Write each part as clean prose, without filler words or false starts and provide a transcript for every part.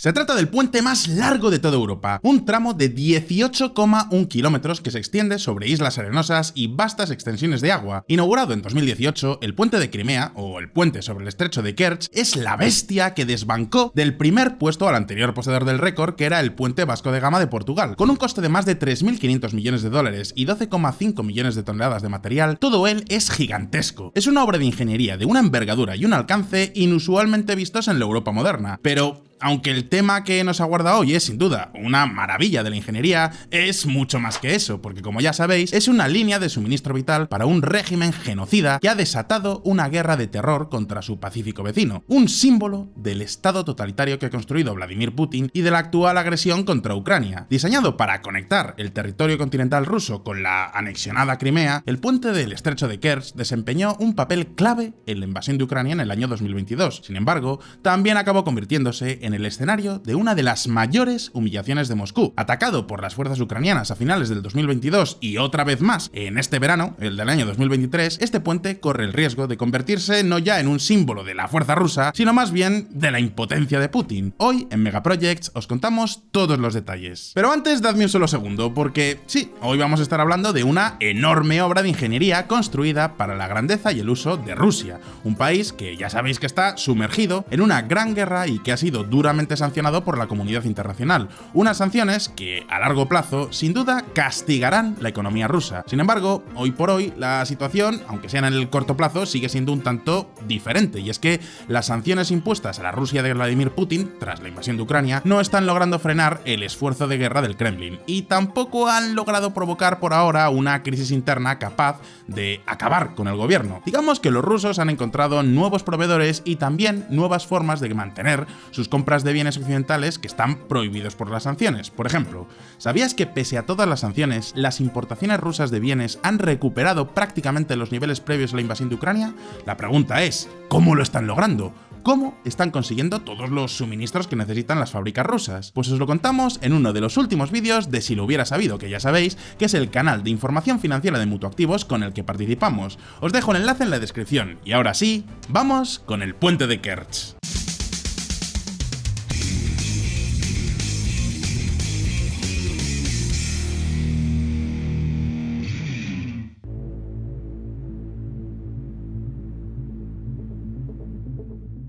Se trata del puente más largo de toda Europa, un tramo de 18,1 kilómetros que se extiende sobre islas arenosas y vastas extensiones de agua. Inaugurado en 2018, el puente de Crimea, o el puente sobre el estrecho de Kerch, es la bestia que desbancó del primer puesto al anterior poseedor del récord, que era el puente Vasco de Gama de Portugal. Con un coste de más de 3.500 millones de dólares y 12,5 millones de toneladas de material, todo él es gigantesco. Es una obra de ingeniería de una envergadura y un alcance inusualmente vistos en la Europa moderna, pero aunque el tema que nos aguarda hoy es sin duda una maravilla de la ingeniería, es mucho más que eso, porque como ya sabéis, es una línea de suministro vital para un régimen genocida que ha desatado una guerra de terror contra su pacífico vecino, un símbolo del estado totalitario que ha construido Vladimir Putin y de la actual agresión contra Ucrania. Diseñado para conectar el territorio continental ruso con la anexionada Crimea, el puente del estrecho de Kerch desempeñó un papel clave en la invasión de Ucrania en el año 2022. Sin embargo, también acabó convirtiéndose en el escenario de una de las mayores humillaciones de Moscú. Atacado por las fuerzas ucranianas a finales del 2022 y otra vez más en este verano, el del año 2023, este puente corre el riesgo de convertirse no ya en un símbolo de la fuerza rusa, sino más bien de la impotencia de Putin. Hoy, en Megaprojects, os contamos todos los detalles. Pero antes, dadme un solo segundo, porque sí, hoy vamos a estar hablando de una enorme obra de ingeniería construida para la grandeza y el uso de Rusia, un país que ya sabéis que está sumergido en una gran guerra y que ha sido duramente sancionado por la comunidad internacional. Unas sanciones que, a largo plazo, sin duda castigarán la economía rusa. Sin embargo, hoy por hoy, la situación, aunque sea en el corto plazo, sigue siendo un tanto diferente, y es que las sanciones impuestas a la Rusia de Vladimir Putin, tras la invasión de Ucrania, no están logrando frenar el esfuerzo de guerra del Kremlin, y tampoco han logrado provocar por ahora una crisis interna capaz de acabar con el gobierno. Digamos que los rusos han encontrado nuevos proveedores y también nuevas formas de mantener sus compras de bienes occidentales que están prohibidos por las sanciones. Por ejemplo, ¿sabías que pese a todas las sanciones, las importaciones rusas de bienes han recuperado prácticamente los niveles previos a la invasión de Ucrania? La pregunta es, ¿cómo lo están logrando? ¿Cómo están consiguiendo todos los suministros que necesitan las fábricas rusas? Pues os lo contamos en uno de los últimos vídeos de Si lo hubiera sabido, que ya sabéis que es el canal de información financiera de Mutuactivos con el que participamos. Os dejo el enlace en la descripción. Y ahora sí, vamos con el puente de Kerch.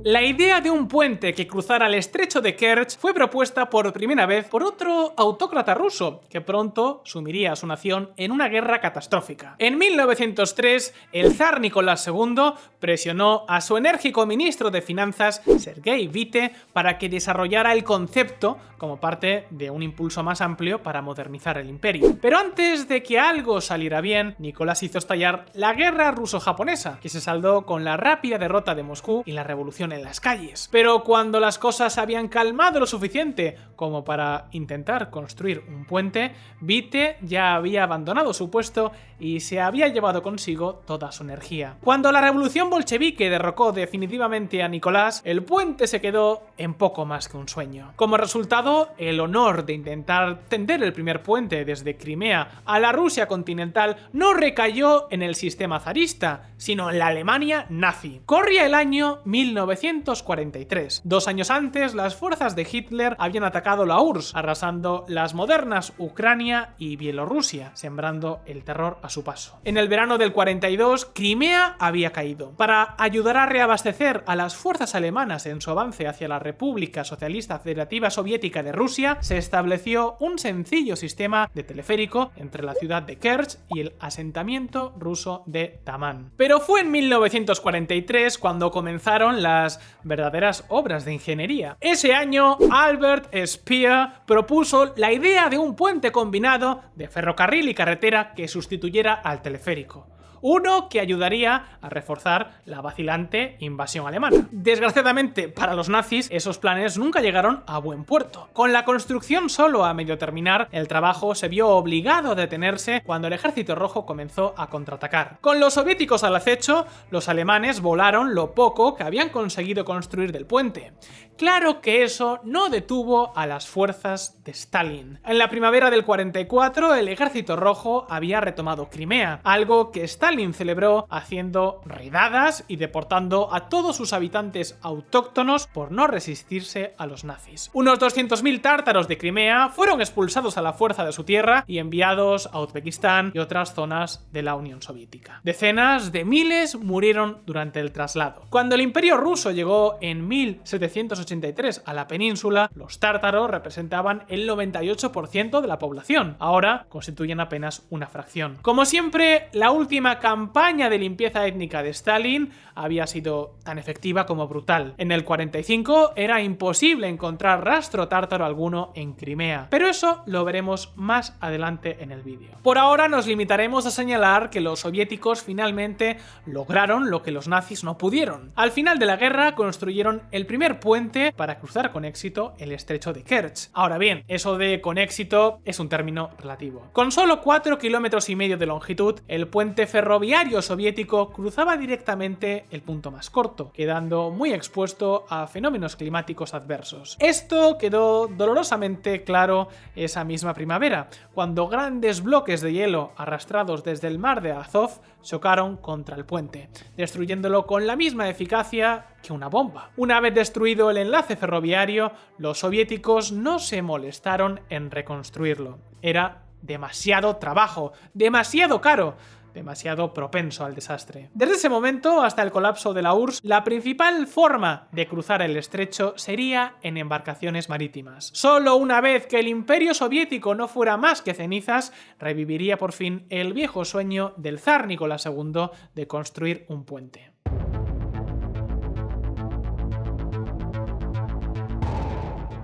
La idea de un puente que cruzara el estrecho de Kerch fue propuesta por primera vez por otro autócrata ruso, que pronto sumiría a su nación en una guerra catastrófica. En 1903, el zar Nicolás II presionó a su enérgico ministro de Finanzas, Sergei Witte, para que desarrollara el concepto como parte de un impulso más amplio para modernizar el imperio. Pero antes de que algo saliera bien, Nicolás hizo estallar la guerra ruso-japonesa, que se saldó con la rápida derrota de Moscú y la revolución en las calles. Pero cuando las cosas habían calmado lo suficiente como para intentar construir un puente, Witte ya había abandonado su puesto y se había llevado consigo toda su energía. Cuando la revolución bolchevique derrocó definitivamente a Nicolás, el puente se quedó en poco más que un sueño. Como resultado, el honor de intentar tender el primer puente desde Crimea a la Rusia continental no recayó en el sistema zarista, sino en la Alemania nazi. Corría el año 1943. 2 años antes, las fuerzas de Hitler habían atacado la URSS, arrasando las modernas Ucrania y Bielorrusia, sembrando el terror a su paso. En el verano del 42, Crimea había caído. Para ayudar a reabastecer a las fuerzas alemanas en su avance hacia la República Socialista Federativa Soviética de Rusia, se estableció un sencillo sistema de teleférico entre la ciudad de Kerch y el asentamiento ruso de Tamán. Pero fue en 1943 cuando comenzaron las verdaderas obras de ingeniería. Ese año, Albert Speer propuso la idea de un puente combinado de ferrocarril y carretera que sustituyera al teleférico. Uno que ayudaría a reforzar la vacilante invasión alemana. Desgraciadamente para los nazis, esos planes nunca llegaron a buen puerto. Con la construcción solo a medio terminar, el trabajo se vio obligado a detenerse cuando el Ejército Rojo comenzó a contraatacar. Con los soviéticos al acecho, los alemanes volaron lo poco que habían conseguido construir del puente. Claro que eso no detuvo a las fuerzas de Stalin. En la primavera del 44, el Ejército Rojo había retomado Crimea, algo que Stalin Stalin celebró haciendo redadas y deportando a todos sus habitantes autóctonos por no resistirse a los nazis. Unos 200.000 tártaros de Crimea fueron expulsados a la fuerza de su tierra y enviados a Uzbekistán y otras zonas de la Unión Soviética. Decenas de miles murieron durante el traslado. Cuando el Imperio ruso llegó en 1783 a la península, los tártaros representaban el 98% de la población. Ahora constituyen apenas una fracción. Como siempre, la última campaña de limpieza étnica de Stalin había sido tan efectiva como brutal. En el 45 era imposible encontrar rastro tártaro alguno en Crimea, pero eso lo veremos más adelante en el vídeo. Por ahora nos limitaremos a señalar que los soviéticos finalmente lograron lo que los nazis no pudieron. Al final de la guerra construyeron el primer puente para cruzar con éxito el estrecho de Kerch. Ahora bien, eso de con éxito es un término relativo. Con solo 4,5 kilómetros de longitud, el puente ferroviario soviético cruzaba directamente el punto más corto, quedando muy expuesto a fenómenos climáticos adversos. Esto quedó dolorosamente claro esa misma primavera, cuando grandes bloques de hielo arrastrados desde el mar de Azov chocaron contra el puente, destruyéndolo con la misma eficacia que una bomba. Una vez destruido el enlace ferroviario, los soviéticos no se molestaron en reconstruirlo. Era demasiado trabajo, demasiado caro, demasiado propenso al desastre. Desde ese momento hasta el colapso de la URSS, la principal forma de cruzar el estrecho sería en embarcaciones marítimas. Solo una vez que el Imperio Soviético no fuera más que cenizas, reviviría por fin el viejo sueño del zar Nicolás II de construir un puente.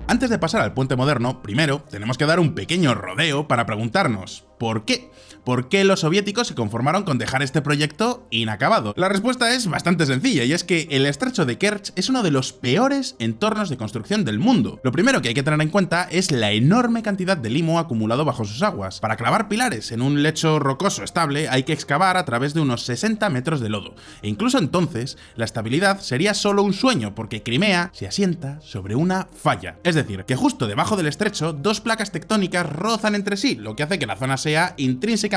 Antes de pasar al puente moderno, primero tenemos que dar un pequeño rodeo para preguntarnos ¿por qué? ¿Por qué los soviéticos se conformaron con dejar este proyecto inacabado? La respuesta es bastante sencilla, y es que el estrecho de Kerch es uno de los peores entornos de construcción del mundo. Lo primero que hay que tener en cuenta es la enorme cantidad de limo acumulado bajo sus aguas. Para clavar pilares en un lecho rocoso estable hay que excavar a través de unos 60 metros de lodo, e incluso entonces la estabilidad sería solo un sueño, porque Crimea se asienta sobre una falla. Es decir, que justo debajo del estrecho dos placas tectónicas rozan entre sí, lo que hace que la zona sea intrínsecamente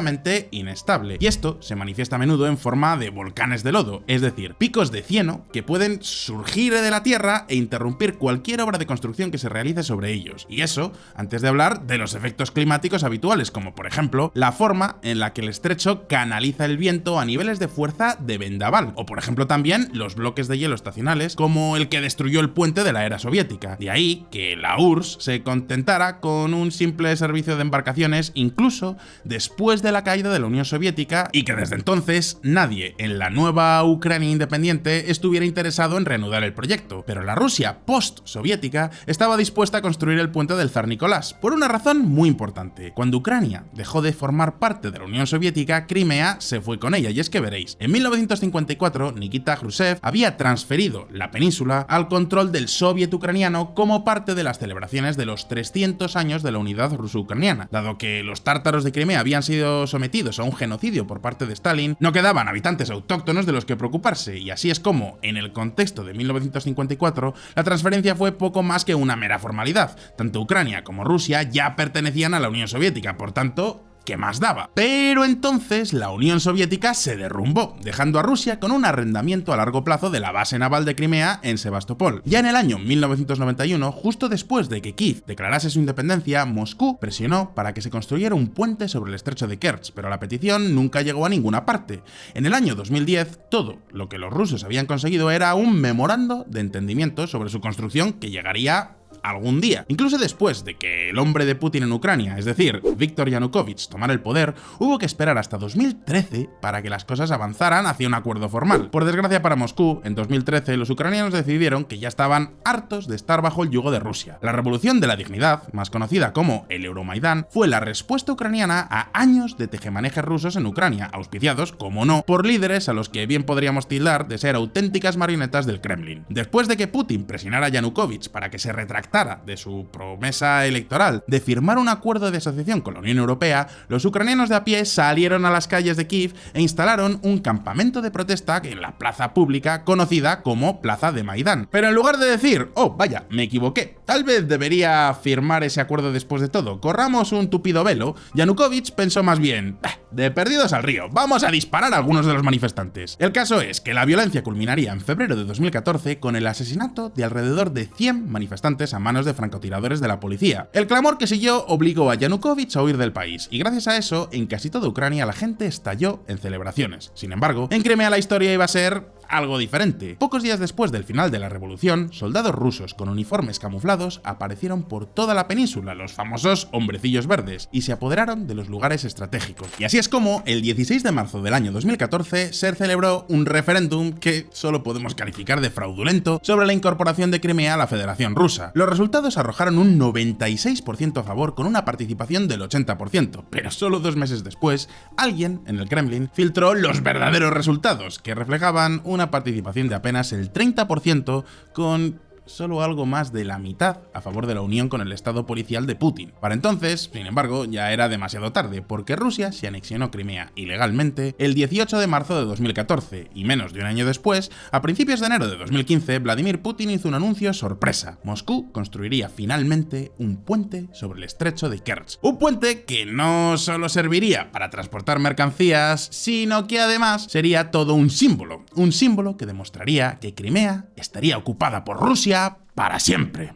inestable, y esto se manifiesta a menudo en forma de volcanes de lodo, es decir, picos de cieno que pueden surgir de la tierra e interrumpir cualquier obra de construcción que se realice sobre ellos. Y eso antes de hablar de los efectos climáticos habituales, como por ejemplo la forma en la que el estrecho canaliza el viento a niveles de fuerza de vendaval, o por ejemplo también los bloques de hielo estacionales como el que destruyó el puente de la era soviética. De ahí que la URSS se contentara con un simple servicio de embarcaciones incluso después de la caída de la Unión Soviética, y que desde entonces nadie en la nueva Ucrania independiente estuviera interesado en reanudar el proyecto. Pero la Rusia post-soviética estaba dispuesta a construir el puente del zar Nicolás, por una razón muy importante. Cuando Ucrania dejó de formar parte de la Unión Soviética, Crimea se fue con ella, y es que veréis, en 1954 Nikita Khrushchev había transferido la península al control del soviet ucraniano como parte de las celebraciones de los 300 años de la unidad ruso-ucraniana. Dado que los tártaros de Crimea habían sido sometidos a un genocidio por parte de Stalin, no quedaban habitantes autóctonos de los que preocuparse, y así es como, en el contexto de 1954, la transferencia fue poco más que una mera formalidad. Tanto Ucrania como Rusia ya pertenecían a la Unión Soviética, por tanto, ¿qué más daba? Pero entonces la Unión Soviética se derrumbó, dejando a Rusia con un arrendamiento a largo plazo de la base naval de Crimea en Sebastopol. Ya en el año 1991, justo después de que Kiev declarase su independencia, Moscú presionó para que se construyera un puente sobre el estrecho de Kerch, pero la petición nunca llegó a ninguna parte. En el año 2010, todo lo que los rusos habían conseguido era un memorando de entendimiento sobre su construcción que llegaría algún día. Incluso después de que el hombre de Putin en Ucrania, es decir, Viktor Yanukovych, tomara el poder, hubo que esperar hasta 2013 para que las cosas avanzaran hacia un acuerdo formal. Por desgracia para Moscú, en 2013 los ucranianos decidieron que ya estaban hartos de estar bajo el yugo de Rusia. La Revolución de la Dignidad, más conocida como el Euromaidán, fue la respuesta ucraniana a años de tejemanejes rusos en Ucrania, auspiciados, como no, por líderes a los que bien podríamos tildar de ser auténticas marionetas del Kremlin. Después de que Putin presionara a Yanukovych para que se retractara jactara de su promesa electoral de firmar un acuerdo de asociación con la Unión Europea, los ucranianos de a pie salieron a las calles de Kiev e instalaron un campamento de protesta en la plaza pública conocida como Plaza de Maidán. Pero en lugar de decir, oh, vaya, me equivoqué, tal vez debería firmar ese acuerdo después de todo, corramos un tupido velo, Yanukovych pensó más bien, de perdidos al río, vamos a disparar a algunos de los manifestantes. El caso es que la violencia culminaría en febrero de 2014 con el asesinato de alrededor de 100 manifestantes a manos de francotiradores de la policía. El clamor que siguió obligó a Yanukovych a huir del país, y gracias a eso, en casi toda Ucrania la gente estalló en celebraciones. Sin embargo, en Crimea la historia iba a ser algo diferente. Pocos días después del final de la revolución, soldados rusos con uniformes camuflados aparecieron por toda la península, los famosos hombrecillos verdes, y se apoderaron de los lugares estratégicos. Y así es como, el 16 de marzo del año 2014, se celebró un referéndum que solo podemos calificar de fraudulento sobre la incorporación de Crimea a la Federación Rusa. Los resultados arrojaron un 96% a favor con una participación del 80%, pero solo 2 meses después, alguien en el Kremlin filtró los verdaderos resultados, que reflejaban una participación de apenas el 30% con solo algo más de la mitad a favor de la unión con el estado policial de Putin. Para entonces, sin embargo, ya era demasiado tarde, porque Rusia se anexionó Crimea ilegalmente el 18 de marzo de 2014, y menos de un año después, a principios de enero de 2015, Vladimir Putin hizo un anuncio sorpresa. Moscú construiría finalmente un puente sobre el estrecho de Kerch. Un puente que no solo serviría para transportar mercancías, sino que además sería todo un símbolo que demostraría que Crimea estaría ocupada por Rusia para siempre.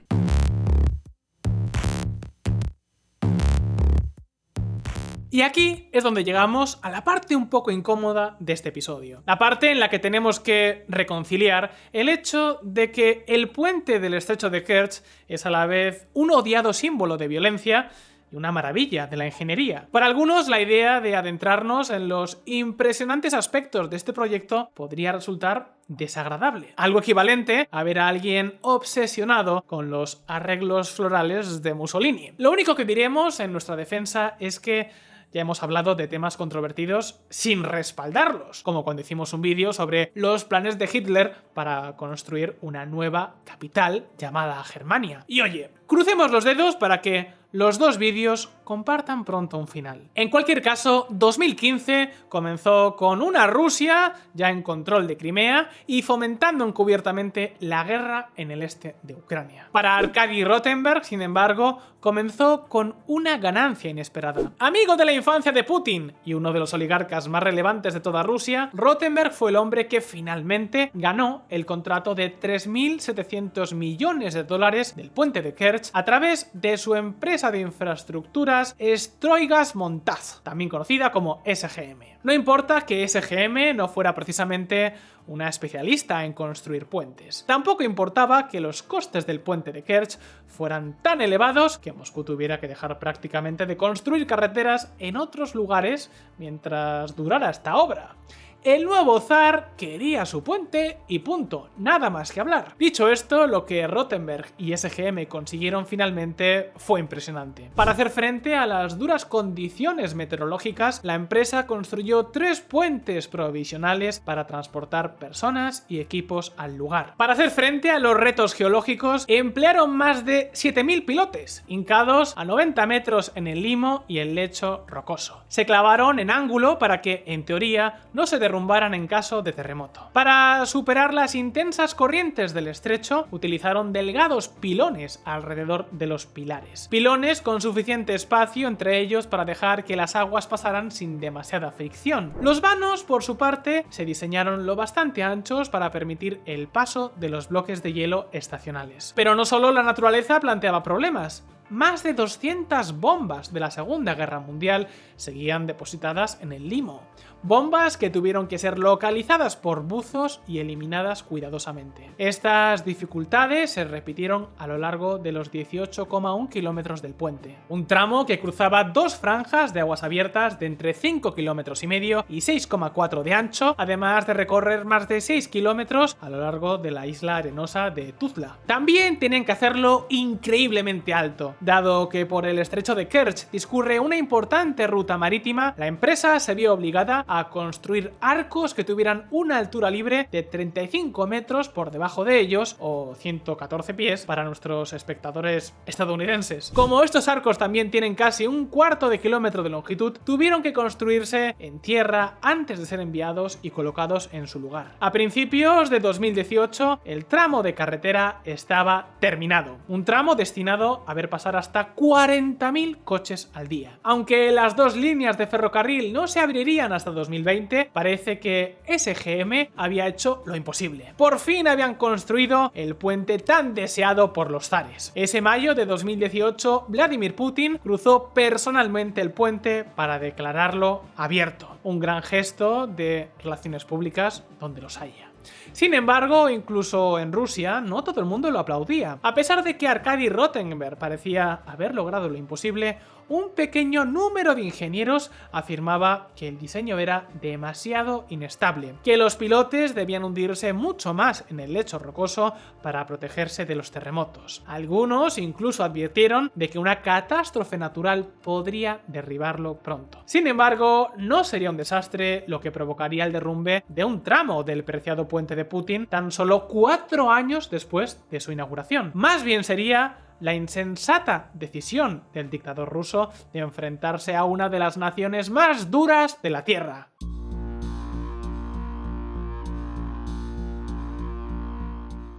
Y aquí es donde llegamos a la parte un poco incómoda de este episodio. La parte en la que tenemos que reconciliar el hecho de que el puente del estrecho de Kerch es a la vez un odiado símbolo de violencia y una maravilla de la ingeniería. Para algunos, la idea de adentrarnos en los impresionantes aspectos de este proyecto podría resultar desagradable. Algo equivalente a ver a alguien obsesionado con los arreglos florales de Mussolini. Lo único que diremos en nuestra defensa es que ya hemos hablado de temas controvertidos sin respaldarlos, como cuando hicimos un vídeo sobre los planes de Hitler para construir una nueva capital llamada Germania. Y oye, crucemos los dedos para que los dos vídeos compartan pronto un final. En cualquier caso, 2015 comenzó con una Rusia ya en control de Crimea y fomentando encubiertamente la guerra en el este de Ucrania. Para Arkady Rotenberg, sin embargo, comenzó con una ganancia inesperada. Amigo de la infancia de Putin y uno de los oligarcas más relevantes de toda Rusia, Rotenberg fue el hombre que finalmente ganó el contrato de 3.700 millones de dólares del puente de Kerch a través de su empresa de infraestructuras Stroigas Montaz, también conocida como SGM. No importa que SGM no fuera precisamente una especialista en construir puentes. Tampoco importaba que los costes del puente de Kerch fueran tan elevados que Moscú tuviera que dejar prácticamente de construir carreteras en otros lugares mientras durara esta obra. El nuevo zar quería su puente y punto, nada más que hablar. Dicho esto, lo que Rotenberg y SGM consiguieron finalmente fue impresionante. Para hacer frente a las duras condiciones meteorológicas, la empresa construyó 3 puentes provisionales para transportar personas y equipos al lugar. Para hacer frente a los retos geológicos, emplearon más de 7.000 pilotes, hincados a 90 metros en el limo y el lecho rocoso. Se clavaron en ángulo para que, en teoría, no se derrumbaran en caso de terremoto. Para superar las intensas corrientes del estrecho, utilizaron delgados pilones alrededor de los pilares. Pilones con suficiente espacio entre ellos para dejar que las aguas pasaran sin demasiada fricción. Los vanos, por su parte, se diseñaron lo bastante anchos para permitir el paso de los bloques de hielo estacionales. Pero no solo la naturaleza planteaba problemas. Más de 200 bombas de la Segunda Guerra Mundial seguían depositadas en el limo. Bombas que tuvieron que ser localizadas por buzos y eliminadas cuidadosamente. Estas dificultades se repitieron a lo largo de los 18,1 kilómetros del puente. Un tramo que cruzaba 2 franjas de aguas abiertas de entre 5,5 kilómetros y 6,4 de ancho, además de recorrer más de 6 kilómetros a lo largo de la isla arenosa de Tuzla. También tenían que hacerlo increíblemente alto. Dado que por el estrecho de Kerch discurre una importante ruta marítima, la empresa se vio obligada a construir arcos que tuvieran una altura libre de 35 metros por debajo de ellos, o 114 pies para nuestros espectadores estadounidenses. Como estos arcos también tienen casi un cuarto de kilómetro de longitud, tuvieron que construirse en tierra antes de ser enviados y colocados en su lugar. A principios de 2018, el tramo de carretera estaba terminado, un tramo destinado a ver pasar hasta 40.000 coches al día. Aunque las dos líneas de ferrocarril no se abrirían hasta 2020, parece que SGM había hecho lo imposible. Por fin habían construido el puente tan deseado por los zares. Ese mayo de 2018, Vladimir Putin cruzó personalmente el puente para declararlo abierto. Un gran gesto de relaciones públicas donde los haya. Sin embargo, incluso en Rusia, no todo el mundo lo aplaudía. A pesar de que Arkady Rottenberg parecía haber logrado lo imposible, un pequeño número de ingenieros afirmaba que el diseño era demasiado inestable, que los pilotes debían hundirse mucho más en el lecho rocoso para protegerse de los terremotos. Algunos incluso advirtieron de que una catástrofe natural podría derribarlo pronto. Sin embargo, no sería un desastre lo que provocaría el derrumbe de un tramo del preciado puente de Putin tan solo 4 años después de su inauguración. Más bien sería la insensata decisión del dictador ruso de enfrentarse a una de las naciones más duras de la Tierra.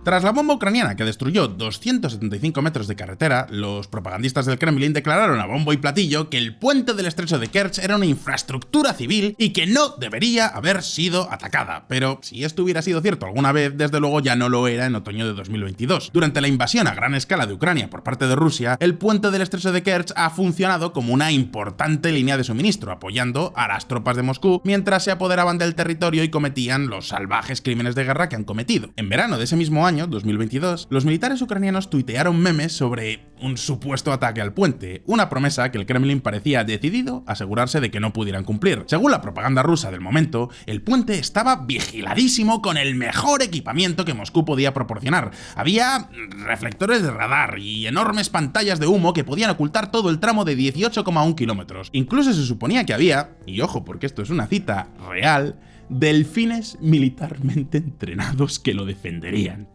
Tras la bomba ucraniana que destruyó 275 metros de carretera, los propagandistas del Kremlin declararon a bombo y platillo que el puente del estrecho de Kerch era una infraestructura civil y que no debería haber sido atacada. Pero si esto hubiera sido cierto alguna vez, desde luego ya no lo era en otoño de 2022. Durante la invasión a gran escala de Ucrania por parte de Rusia, el puente del estrecho de Kerch ha funcionado como una importante línea de suministro, apoyando a las tropas de Moscú mientras se apoderaban del territorio y cometían los salvajes crímenes de guerra que han cometido. En verano de ese mismo año, 2022, los militares ucranianos tuitearon memes sobre un supuesto ataque al puente, una promesa que el Kremlin parecía decidido a asegurarse de que no pudieran cumplir. Según la propaganda rusa del momento, el puente estaba vigiladísimo con el mejor equipamiento que Moscú podía proporcionar. Había reflectores de radar y enormes pantallas de humo que podían ocultar todo el tramo de 18,1 kilómetros. Incluso se suponía que había, y ojo porque esto es una cita real, delfines militarmente entrenados que lo defenderían.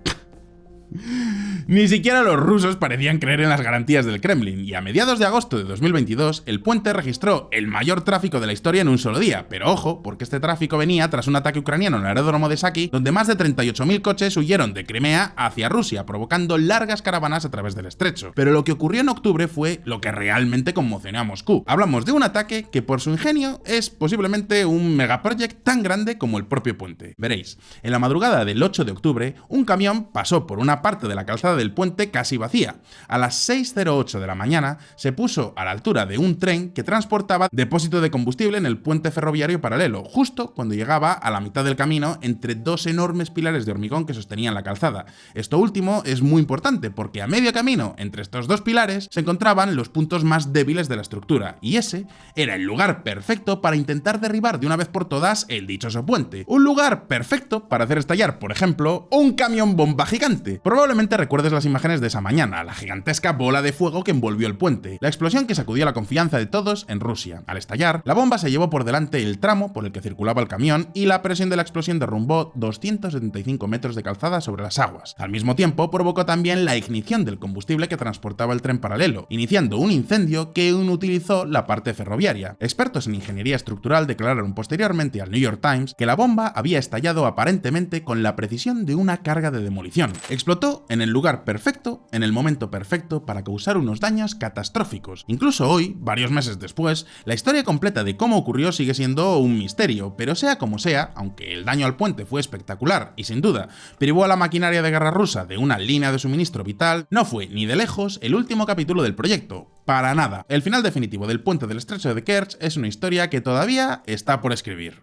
Ni siquiera los rusos parecían creer en las garantías del Kremlin, y a mediados de agosto de 2022 el puente registró el mayor tráfico de la historia en un solo día, pero ojo, porque este tráfico venía tras un ataque ucraniano en el aeródromo de Saki, donde más de 38.000 coches huyeron de Crimea hacia Rusia, provocando largas caravanas a través del estrecho. Pero lo que ocurrió en octubre fue lo que realmente conmocionó a Moscú. Hablamos de un ataque que por su ingenio es posiblemente un megaproject tan grande como el propio puente. Veréis, en la madrugada del 8 de octubre, un camión pasó por una parte de la calzada del puente casi vacía. A las 6:08 de la mañana se puso a la altura de un tren que transportaba depósito de combustible en el puente ferroviario paralelo, justo cuando llegaba a la mitad del camino entre dos enormes pilares de hormigón que sostenían la calzada. Esto último es muy importante porque a medio camino entre estos dos pilares se encontraban los puntos más débiles de la estructura, y ese era el lugar perfecto para intentar derribar de una vez por todas el dichoso puente. Un lugar perfecto para hacer estallar, por ejemplo, un camión bomba gigante. Probablemente recuerdes las imágenes de esa mañana, la gigantesca bola de fuego que envolvió el puente, la explosión que sacudió la confianza de todos en Rusia. Al estallar, la bomba se llevó por delante el tramo por el que circulaba el camión y la presión de la explosión derrumbó 275 metros de calzada sobre las aguas. Al mismo tiempo, provocó también la ignición del combustible que transportaba el tren paralelo, iniciando un incendio que inutilizó la parte ferroviaria. Expertos en ingeniería estructural declararon posteriormente al New York Times que la bomba había estallado aparentemente con la precisión de una carga de demolición. Explotó en el lugar perfecto, en el momento perfecto para causar unos daños catastróficos. Incluso hoy, varios meses después, la historia completa de cómo ocurrió sigue siendo un misterio, pero sea como sea, aunque el daño al puente fue espectacular y sin duda privó a la maquinaria de guerra rusa de una línea de suministro vital, no fue ni de lejos el último capítulo del proyecto. Para nada. El final definitivo del puente del estrecho de Kerch es una historia que todavía está por escribir.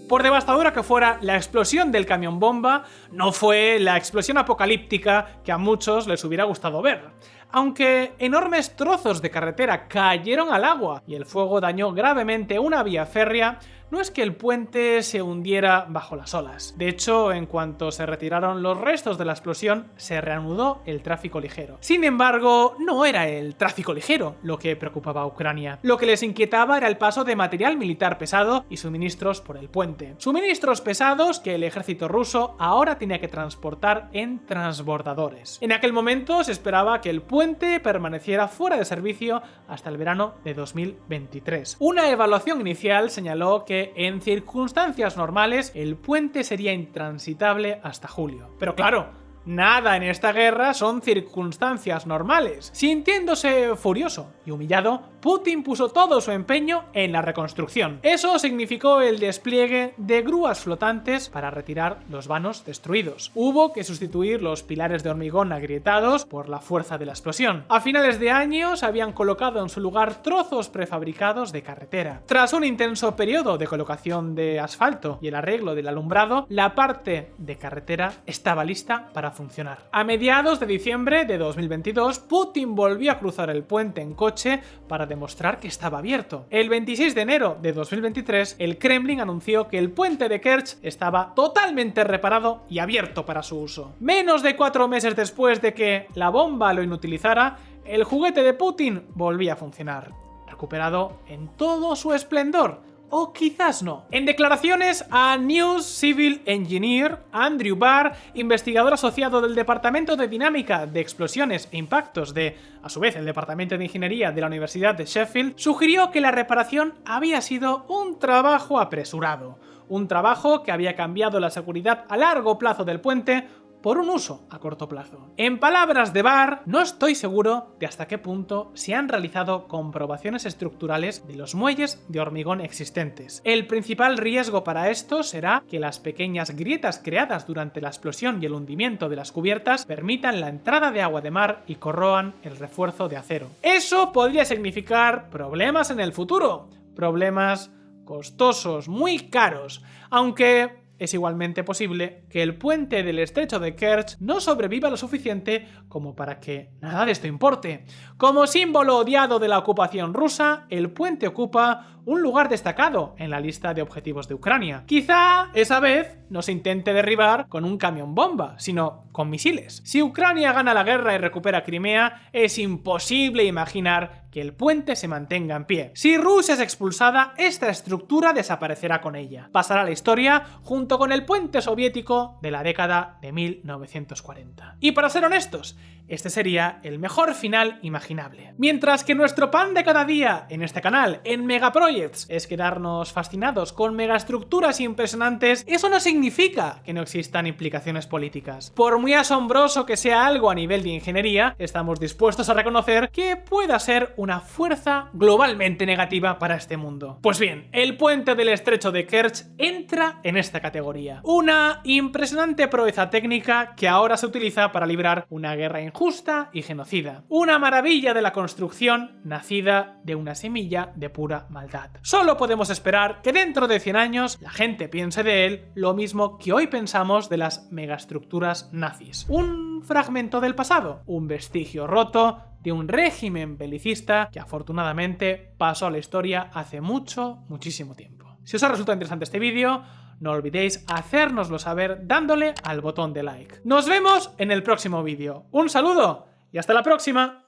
Por devastadora que fuera, la explosión del camión bomba no fue la explosión apocalíptica que a muchos les hubiera gustado ver. Aunque enormes trozos de carretera cayeron al agua y el fuego dañó gravemente una vía férrea, no es que el puente se hundiera bajo las olas. De hecho, en cuanto se retiraron los restos de la explosión, se reanudó el tráfico ligero. Sin embargo, no era el tráfico ligero lo que preocupaba a Ucrania. Lo que les inquietaba era el paso de material militar pesado y suministros por el puente. Suministros pesados que el ejército ruso ahora tenía que transportar en transbordadores. En aquel momento se esperaba que el puente permaneciera fuera de servicio hasta el verano de 2023. Una evaluación inicial señaló que en circunstancias normales el puente sería intransitable hasta julio. Pero claro, nada en esta guerra son circunstancias normales. Sintiéndose furioso y humillado, Putin puso todo su empeño en la reconstrucción. Eso significó el despliegue de grúas flotantes para retirar los vanos destruidos. Hubo que sustituir los pilares de hormigón agrietados por la fuerza de la explosión. A finales de año se habían colocado en su lugar trozos prefabricados de carretera. Tras un intenso periodo de colocación de asfalto y el arreglo del alumbrado, la parte de carretera estaba lista para funcionar. A mediados de diciembre de 2022, Putin volvió a cruzar el puente en coche para demostrar que estaba abierto. El 26 de enero de 2023, el Kremlin anunció que el puente de Kerch estaba totalmente reparado y abierto para su uso. Menos de 4 meses después de que la bomba lo inutilizara, el juguete de Putin volvía a funcionar, recuperado en todo su esplendor. O quizás no. En declaraciones a News Civil Engineer, Andrew Barr, investigador asociado del Departamento de Dinámica de Explosiones e Impactos de, a su vez, el Departamento de Ingeniería de la Universidad de Sheffield, sugirió que la reparación había sido un trabajo apresurado. Un trabajo que había cambiado la seguridad a largo plazo del puente por un uso a corto plazo. En palabras de Barr, no estoy seguro de hasta qué punto se han realizado comprobaciones estructurales de los muelles de hormigón existentes. El principal riesgo para esto será que las pequeñas grietas creadas durante la explosión y el hundimiento de las cubiertas permitan la entrada de agua de mar y corroan el refuerzo de acero. Eso podría significar problemas en el futuro, problemas costosos, muy caros, aunque es igualmente posible que el puente del estrecho de Kerch no sobreviva lo suficiente como para que nada de esto importe. Como símbolo odiado de la ocupación rusa, el puente ocupa un lugar destacado en la lista de objetivos de Ucrania. Quizá esa vez no se intente derribar con un camión bomba, sino con misiles. Si Ucrania gana la guerra y recupera Crimea, es imposible imaginar que el puente se mantenga en pie. Si Rusia es expulsada, esta estructura desaparecerá con ella. Pasará a la historia junto con el puente soviético de la década de 1940. Y para ser honestos, este sería el mejor final imaginable. Mientras que nuestro pan de cada día en este canal, en Megaprojects, es quedarnos fascinados con megaestructuras impresionantes, eso no significa que no existan implicaciones políticas. Por muy asombroso que sea algo a nivel de ingeniería, estamos dispuestos a reconocer que pueda ser una fuerza globalmente negativa para este mundo. Pues bien, el puente del estrecho de Kerch entra en esta categoría. Una impresionante proeza técnica que ahora se utiliza para librar una guerra injusta y genocida. Una maravilla de la construcción nacida de una semilla de pura maldad. Solo podemos esperar que dentro de 100 años la gente piense de él lo mismo que hoy pensamos de las megaestructuras nazis. Un fragmento del pasado, un vestigio roto de un régimen belicista que afortunadamente pasó a la historia hace muchísimo tiempo. Si os ha resultado interesante este vídeo, no olvidéis hacérnoslo saber dándole al botón de like. Nos vemos en el próximo vídeo. Un saludo y hasta la próxima.